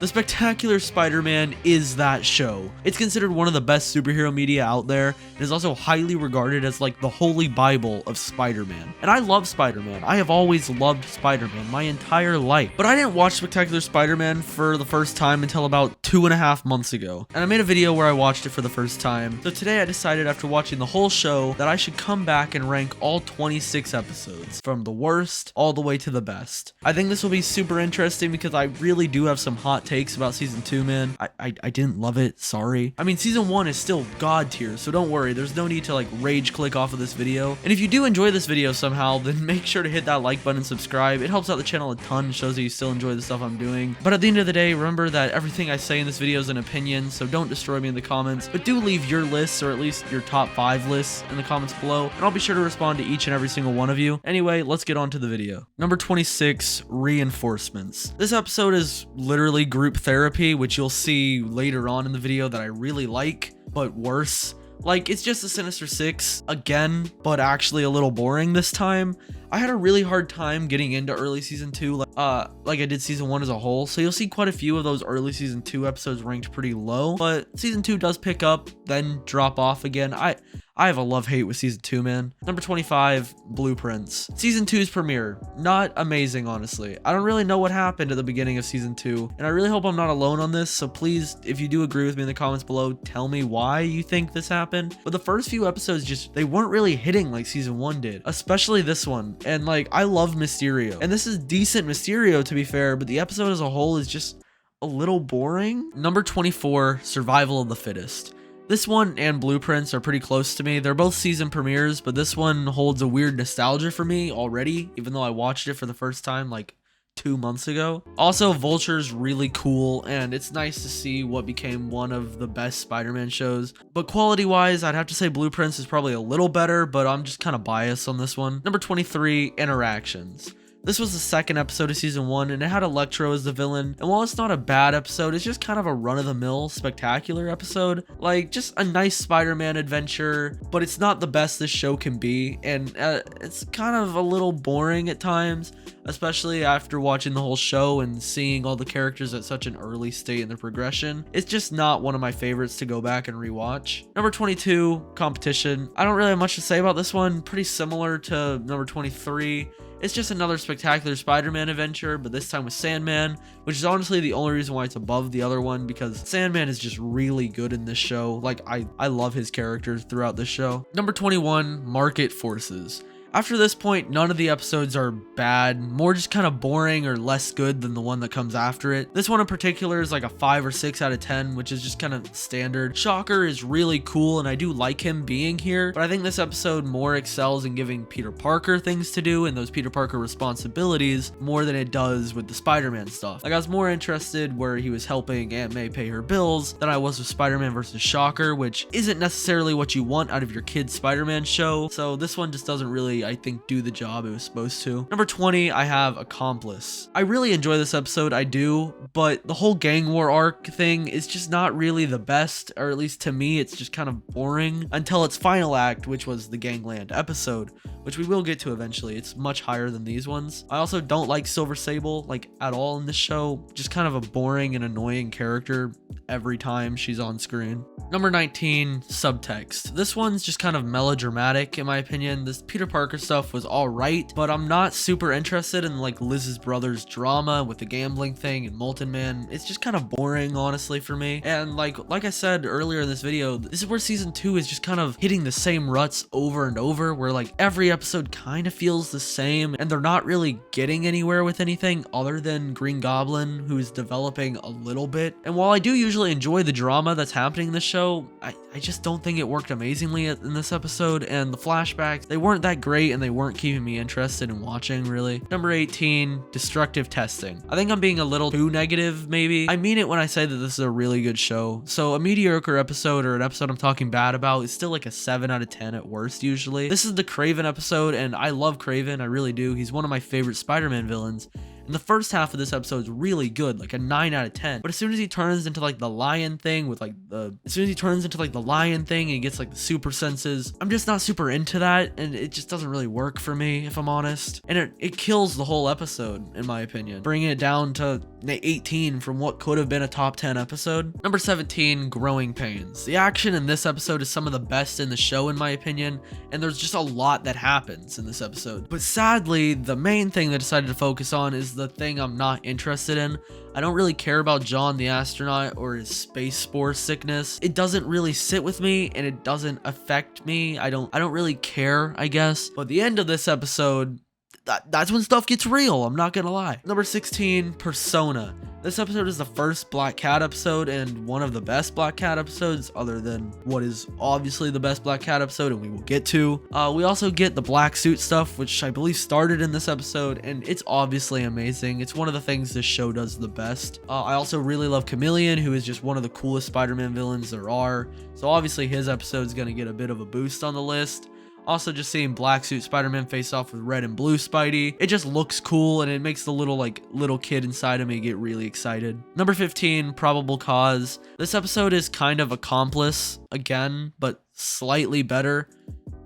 The Spectacular Spider-Man is that show. It's considered one of the best superhero media out there, and is also highly regarded as like the holy bible of Spider-Man. And I love Spider-Man. I have always loved Spider-Man my entire life. But I didn't watch Spectacular Spider-Man for the first time until about 2.5 months ago. And I made a video where I watched it for the first time. So today I decided after watching the whole show that I should come back and rank all 26 episodes, from the worst all the way to the best. I think this will be super interesting because I really do have some hot takes about season 2, man. I didn't love it, sorry. I mean, season 1 is still god tier, so don't worry, there's no need to like rage click off of this video. And if you do enjoy this video somehow, then make sure to hit that like button and subscribe. It helps out the channel a ton, shows that you still enjoy the stuff I'm doing. But at the end of the day, remember that everything I say in this video is an opinion, so don't destroy me in the comments, but do leave your lists, or at least your top 5 lists, in the comments below, and I'll be sure to respond to each and every single one of you. Anyway, let's get on to the video. Number 26, Reinforcements. This episode is literally group therapy, which you'll see later on in the video that I really like, but worse. Like, it's just a Sinister Six again, but actually a little boring this time. I had a really hard time getting into early season 2, like I did season 1 as a whole, so you'll see quite a few of those early season 2 episodes ranked pretty low, but season 2 does pick up, then drop off again. I have a love-hate with season 2, man. Number 25, Blueprints. Season 2's premiere. Not amazing, honestly. I don't really know what happened at the beginning of season 2, and I really hope I'm not alone on this, so please, if you do agree with me in the comments below, tell me why you think this happened. But the first few episodes they weren't really hitting like season 1 did, especially this one. And like, I love Mysterio, and this is decent Mysterio to be fair, but the episode as a whole is just a little boring. Number 24, Survival of the Fittest. This one and Blueprints are pretty close to me. They're both season premieres, but this one holds a weird nostalgia for me already, even though I watched it for the first time like 2 months ago. Also, Vulture's really cool, and it's nice to see what became one of the best Spider-Man shows. But quality-wise, I'd have to say Blueprints is probably a little better, but I'm just kind of biased on this one. Number 23, Interactions. This was the second episode of season 1, and it had Electro as the villain, and while it's not a bad episode, it's just kind of a run-of-the-mill spectacular episode. Like, just a nice Spider-Man adventure, but it's not the best this show can be, and it's kind of a little boring at times, especially after watching the whole show and seeing all the characters at such an early state in their progression. It's just not one of my favorites to go back and rewatch. Number 22, Competition. I don't really have much to say about this one, pretty similar to number 23. It's just another Spectacular Spider-Man adventure, but this time with Sandman, which is honestly the only reason why it's above the other one, because Sandman is just really good in this show. Like, I love his characters throughout this show. Number 21, Market Forces. After this point, none of the episodes are bad, more just kind of boring or less good than the one that comes after it. This one in particular is like a 5 or 6 out of 10, which is just kind of standard. Shocker is really cool, and I do like him being here, but I think this episode more excels in giving Peter Parker things to do and those Peter Parker responsibilities more than it does with the Spider-Man stuff. Like, I was more interested where he was helping Aunt May pay her bills than I was with Spider-Man versus Shocker, which isn't necessarily what you want out of your kid's Spider-Man show, so this one just doesn't really, I think, do the job it was supposed to. Number 20, I have Accomplice. I really enjoy this episode, I do, but the whole gang war arc thing is just not really the best, or at least to me, it's just kind of boring until its final act, which was the Gangland episode, which we will get to eventually. It's much higher than these ones. I also don't like Silver Sable, like, at all in this show. Just kind of a boring and annoying character every time she's on screen. Number 19, Subtext. This one's just kind of melodramatic in my opinion. This Peter Parker stuff was alright, but I'm not super interested in like Liz's brother's drama with the gambling thing and Molten Man. It's just kind of boring, honestly, for me. And like I said earlier in this video, this is where season 2 is just kind of hitting the same ruts over and over, where like every episode kind of feels the same, and they're not really getting anywhere with anything other than Green Goblin, who's developing a little bit. And while I do usually enjoy the drama that's happening in this show, I just don't think it worked amazingly in this episode, and the flashbacks, they weren't that great, and they weren't keeping me interested in watching, really. Number 18, Destructive Testing. I think I'm being a little too negative, maybe. I mean it when I say that this is a really good show. So a mediocre episode, or an episode I'm talking bad about, is still like a 7 out of 10 at worst, usually. This is the Kraven episode, and I love Kraven, I really do. He's one of my favorite Spider-Man villains. And the first half of this episode is really good, like a 9 out of 10. But as soon as he turns into like the lion thing with like the lion thing and he gets like the super senses, I'm just not super into that, and it just doesn't really work for me, if I'm honest. And it kills the whole episode, in my opinion, bringing it down to 18 from what could have been a top 10 episode. Number 17, Growing Pains. The action in this episode is some of the best in the show in my opinion, and there's just a lot that happens in this episode. But sadly, the main thing they decided to focus on is the thing I'm not interested in. I don't really care about John the astronaut or his space spore sickness. It doesn't really sit with me and it doesn't affect me. I don't really care, I guess. But the end of this episode, that's when stuff gets real, I'm not gonna lie. Number 16, Persona. This episode is the first Black Cat episode and one of the best Black Cat episodes, other than what is obviously the best Black Cat episode, and we will get to. We also get the black suit stuff, which I believe started in this episode, and it's obviously amazing. It's one of the things this show does the best. I also really love Chameleon, who is just one of the coolest Spider-Man villains there are, so obviously his episode is gonna get a bit of a boost on the list. Also, just seeing Black Suit Spider-Man face off with Red and Blue Spidey, it just looks cool and it makes the little kid inside of me get really excited. Number 15, Probable Cause. This episode is kind of Accomplice again, but slightly better.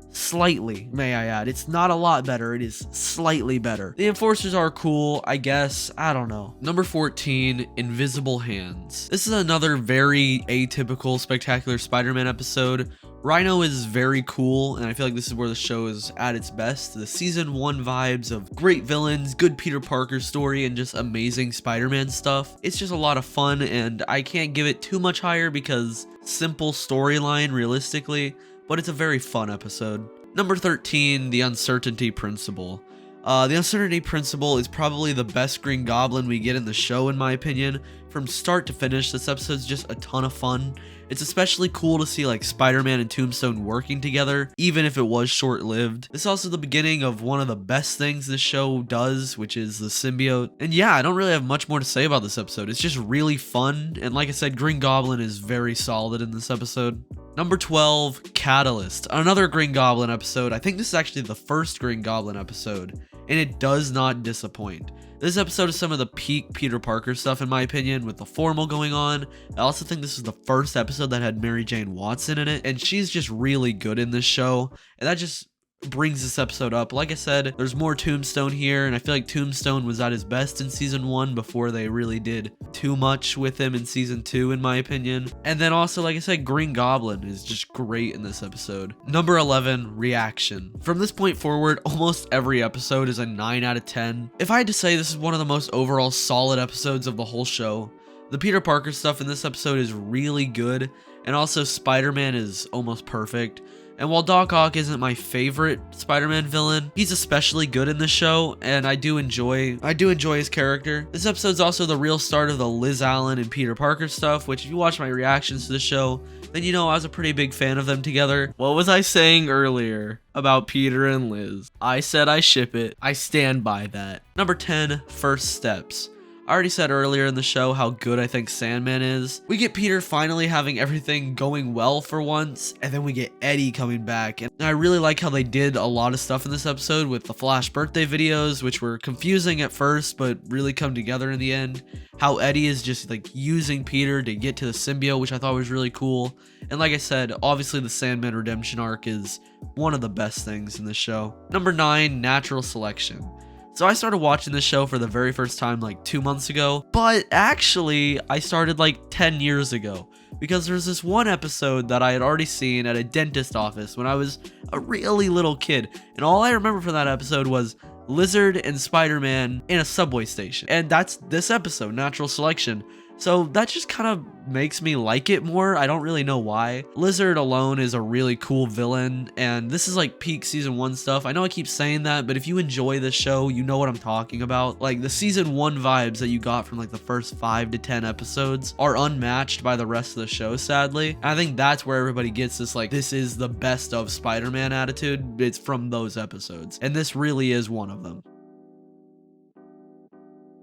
Slightly, may I add. It's not a lot better, it is slightly better. The enforcers are cool, I guess. I don't know. Number 14, Invisible Hands. This is another very atypical Spectacular Spider-Man episode. Rhino is very cool, and I feel like this is where the show is at its best. The season 1 vibes of great villains, good Peter Parker story, and just amazing Spider-Man stuff. It's just a lot of fun, and I can't give it too much higher because simple storyline realistically, but it's a very fun episode. Number 13, The Uncertainty Principle. The Uncertainty Principle is probably the best Green Goblin we get in the show in my opinion. From start to finish, this episode's just a ton of fun. It's especially cool to see like Spider-Man and Tombstone working together, even if it was short-lived. This is also the beginning of one of the best things this show does, which is the symbiote. And yeah, I don't really have much more to say about this episode. It's just really fun, and like I said, Green Goblin is very solid in this episode. Number 12, Catalyst. Another Green Goblin episode. I think this is actually the first Green Goblin episode, and it does not disappoint. This episode is some of the peak Peter Parker stuff in my opinion, with the formal going on. I also think this is the first episode that had Mary Jane Watson in it, and she's just really good in this show, and that just brings this episode up. Like I said, there's more Tombstone here, and I feel like Tombstone was at his best in season 1 before they really did too much with him in season 2 in my opinion. And then also, like I said, Green Goblin is just great in this episode. Number 11, Reaction. From this point forward, almost every episode is a 9 out of 10. If I had to say, this is one of the most overall solid episodes of the whole show. The Peter Parker stuff in this episode is really good, and also Spider-Man is almost perfect. And while Doc Ock isn't my favorite Spider-Man villain, he's especially good in the show, and I do enjoy his character. This episode's also the real start of the Liz Allen and Peter Parker stuff, which if you watch my reactions to the show, then you know I was a pretty big fan of them together. What was I saying earlier about Peter and Liz? I said I ship it. I stand by that. Number 10, First Steps. I already said earlier in the show how good I think Sandman is. We get Peter finally having everything going well for once, and then we get Eddie coming back. And I really like how they did a lot of stuff in this episode with the Flash birthday videos, which were confusing at first, but really come together in the end. How Eddie is just like using Peter to get to the symbiote, which I thought was really cool. And like I said, obviously the Sandman redemption arc is one of the best things in this show. Number 9, Natural Selection. So I started watching this show for the very first time like 2 months ago, but actually I started like 10 years ago, because there's this one episode that I had already seen at a dentist office when I was a really little kid, and all I remember from that episode was Lizard and Spider-Man in a subway station, and that's this episode, Natural Selection. So that just kind of makes me like it more. I don't really know why. Lizard alone is a really cool villain, and this is like peak season 1 stuff. I know I keep saying that, but if you enjoy this show, you know what I'm talking about. Like the season 1 vibes that you got from like the first 5 to 10 episodes are unmatched by the rest of the show, sadly. And I think that's where everybody gets this like, this is the best of Spider-Man attitude. It's from those episodes, and this really is one of them.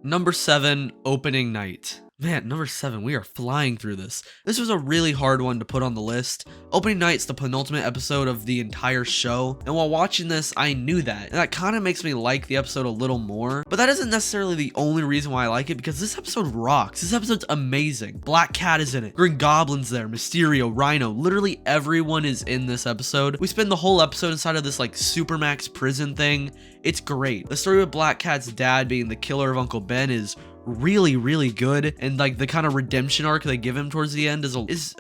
Number 7, Opening Night. Man, number 7, we are flying through this. This was a really hard one to put on the list. Opening Night's the penultimate episode of the entire show, and while watching this, I knew that. And that kind of makes me like the episode a little more, but that isn't necessarily the only reason why I like it, because this episode rocks. This episode's amazing. Black Cat is in it. Green Goblin's there. Mysterio, Rhino, literally everyone is in this episode. We spend the whole episode inside of this like Supermax prison thing. It's great. The story with Black Cat's dad being the killer of Uncle Ben is really good, and like the kind of redemption arc they give him towards the end is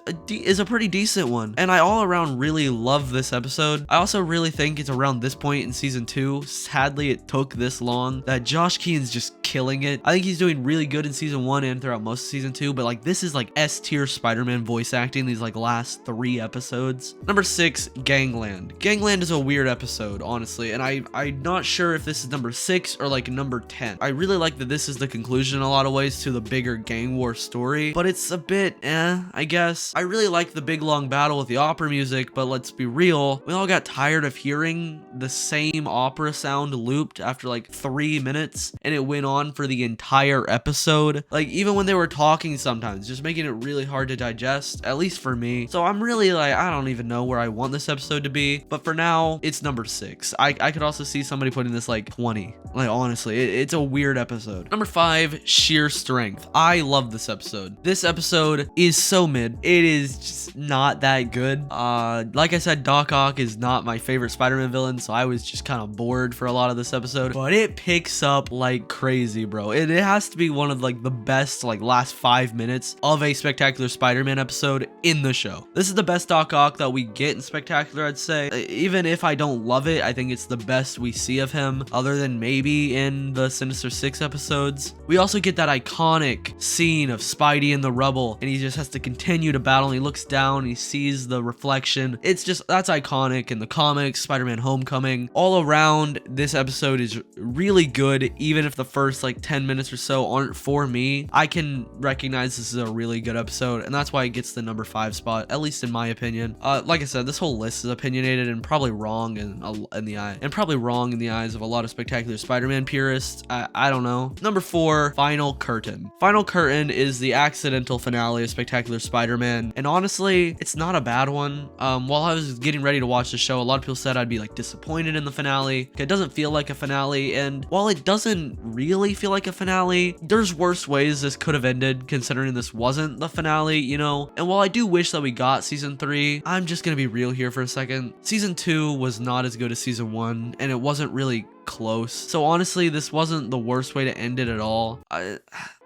a pretty decent one. And I all around really love this episode. I also really think it's around this point in season 2, sadly it took this long, that Josh Keaton's just killing it. I think he's doing really good in season 1 and throughout most of season 2, but like this is like S tier Spider-Man voice acting these like last 3 episodes. Number 6, Gangland. Gangland is a weird episode, honestly, and I'm not sure if this is number 6 or like number 10. I really like that this is the conclusion in a lot of ways to the bigger gang war story, but it's a bit I guess. I really like the big long battle with the opera music, but let's be real, we all got tired of hearing the same opera sound looped after like 3 minutes, and it went on for the entire episode. Like even when they were talking sometimes, just making it really hard to digest, at least for me. So I'm really like, I don't even know where I want this episode to be, but for now it's number 6. I could also see somebody putting this like 20. Like honestly, it's a weird episode. Number 5, Sheer Strength. I love this episode. This episode is so mid. It is just not that good. Like I said, Doc Ock is not my favorite Spider-Man villain, so I was just kind of bored for a lot of this episode, but it picks up like crazy, bro. It has to be one of like the best like last 5 minutes of a Spectacular Spider-Man episode in the show. This is the best Doc Ock that we get in Spectacular, I'd say. Even if I don't love it, I think it's the best we see of him, other than maybe in the Sinister Six episodes. We also get that iconic scene of Spidey in the rubble, and he just has to continue to battle, and he looks down and he sees the reflection. It's just, that's iconic in the comics. Spider-Man Homecoming. All around, this episode is really good, even if the first like 10 minutes or so aren't for me. I can recognize this is a really good episode, and that's why it gets the number 5 spot, at least in my opinion. Like I said, this whole list is opinionated and probably wrong in the eyes of a lot of Spectacular Spider-Man purists. I don't know. Number 4, Final Curtain. Final Curtain is the accidental finale of Spectacular Spider-Man, and honestly, it's not a bad one. While I was getting ready to watch the show, a lot of people said I'd be like disappointed in the finale. It doesn't feel like a finale, and while it doesn't really feel like a finale, there's worse ways this could have ended, considering this wasn't the finale, you know? And while I do wish that we got season 3, I'm just gonna be real here for a second. Season 2 was not as good as season 1, and it wasn't really close. So honestly, this wasn't the worst way to end it at all.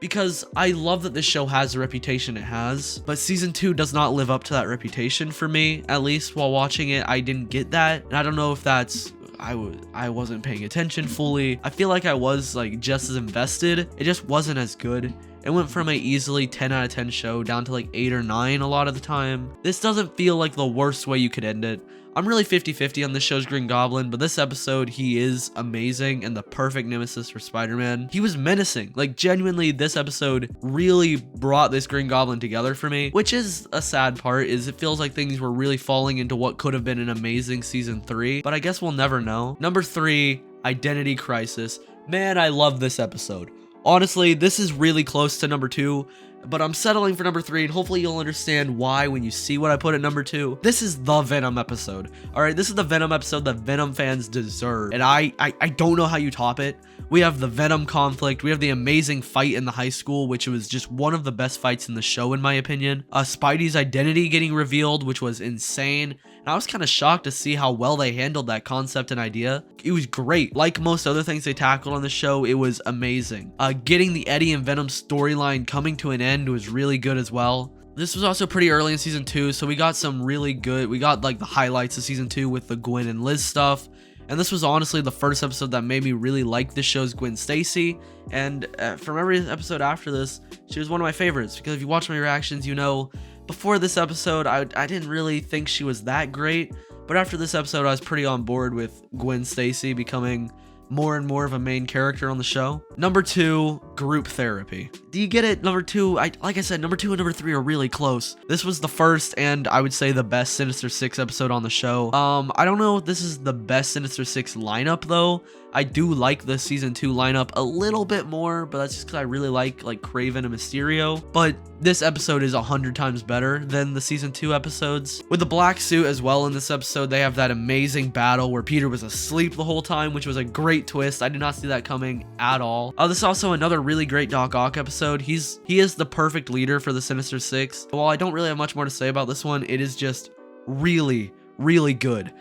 Because I love that this show has the reputation it has, but season 2 does not live up to that reputation for me. At least while watching it, I didn't get that. And I don't know if that's I wasn't paying attention fully. I feel like I was like just as invested. It just wasn't as good. It went from a easily 10 out of 10 show down to like 8 or 9 a lot of the time. This doesn't feel like the worst way you could end it. I'm really 50-50 on this show's Green Goblin, but this episode, he is amazing and the perfect nemesis for Spider-Man. He was menacing. Like, genuinely, this episode really brought this Green Goblin together for me, which is a sad part, is it feels like things were really falling into what could have been an amazing season 3, but I guess we'll never know. Number 3, Identity Crisis. Man, I love this episode. Honestly, this is really close to number 2, but I'm settling for number 3, and hopefully you'll understand why when you see what I put at number 2. This is the Venom episode. Alright, this is the Venom episode that Venom fans deserve, and I don't know how you top it. We have the Venom conflict, we have the amazing fight in the high school, which was just one of the best fights in the show in my opinion. Spidey's identity getting revealed, which was insane. And I was kind of shocked to see how well they handled that concept and idea. It was great. Like most other things they tackled on the show, it was amazing. Getting the Eddie and Venom storyline coming to an end was really good as well. This was also pretty early in season 2, so we got some really good, we got like the highlights of season 2 with the Gwen and Liz stuff. And this was honestly the first episode that made me really like this show's Gwen Stacy. And from every episode after this, she was one of my favorites. Because if you watch my reactions, you know, before this episode, I didn't really think she was that great. But after this episode, I was pretty on board with Gwen Stacy becoming more and more of a main character on the show. Number 2, group therapy. Do you get it? Number 2, like I said, number 2 and number 3 are really close. This was the first and I would say the best Sinister Six episode on the show. I don't know if this is the best Sinister Six lineup though. I do like the season 2 lineup a little bit more, but that's just because I really like Kraven and Mysterio. But this episode is 100 times better than the season 2 episodes. With the black suit as well in this episode, they have that amazing battle where Peter was asleep the whole time, which was a great twist. I did not see that coming at all. This is also another really great Doc Ock episode. He is the perfect leader for the Sinister Six. While I don't really have much more to say about this one, it is just really, really good.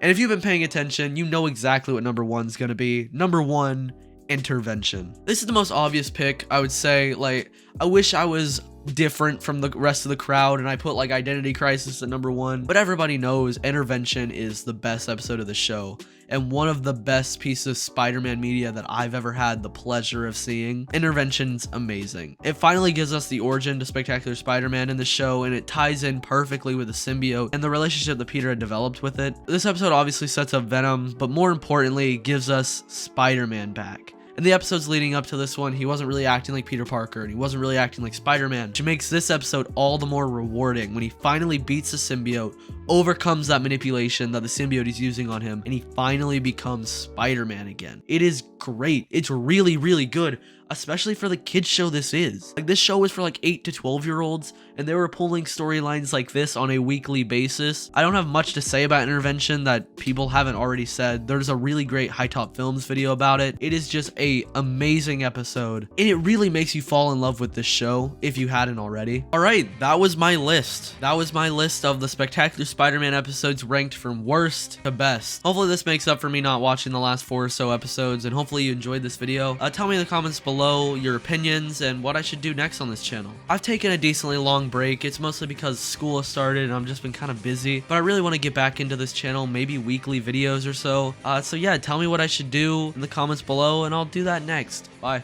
And if you've been paying attention, you know exactly what number 1's gonna be. Number 1 Intervention. This is the most obvious pick, I would say. Like, I wish I was different from the rest of the crowd and I put like Identity Crisis at number 1, but everybody knows Intervention is the best episode of the show and one of the best pieces of Spider-Man media that I've ever had the pleasure of seeing. Intervention's amazing. It finally gives us the origin to Spectacular Spider-Man in the show, and it ties in perfectly with the symbiote and the relationship that Peter had developed with it. This episode obviously sets up Venom, but more importantly gives us Spider-Man back. In the episodes leading up to this one, he wasn't really acting like Peter Parker, and he wasn't really acting like Spider-Man, which makes this episode all the more rewarding when he finally beats the symbiote, overcomes that manipulation that the symbiote is using on him, and he finally becomes Spider-Man again. It is great. It's really, really good, especially for the kids show this is. Like, this show is for like 8 to 12-year-olds, and they were pulling storylines like this on a weekly basis. I don't have much to say about Intervention that people haven't already said. There's a really great High Top Films video about it. It is just a amazing episode, and it really makes you fall in love with this show if you hadn't already. All right, that was my list. That was my list of the Spectacular Spider-Man episodes ranked from worst to best. Hopefully this makes up for me not watching the last 4 or so episodes, and hopefully you enjoyed this video. Tell me in the comments below your opinions and what I should do next on this channel. I've taken a decently long break. It's mostly because school has started and I've just been kind of busy, but I really want to get back into this channel, maybe weekly videos or so. So yeah, tell me what I should do in the comments below and I'll do that next. Bye.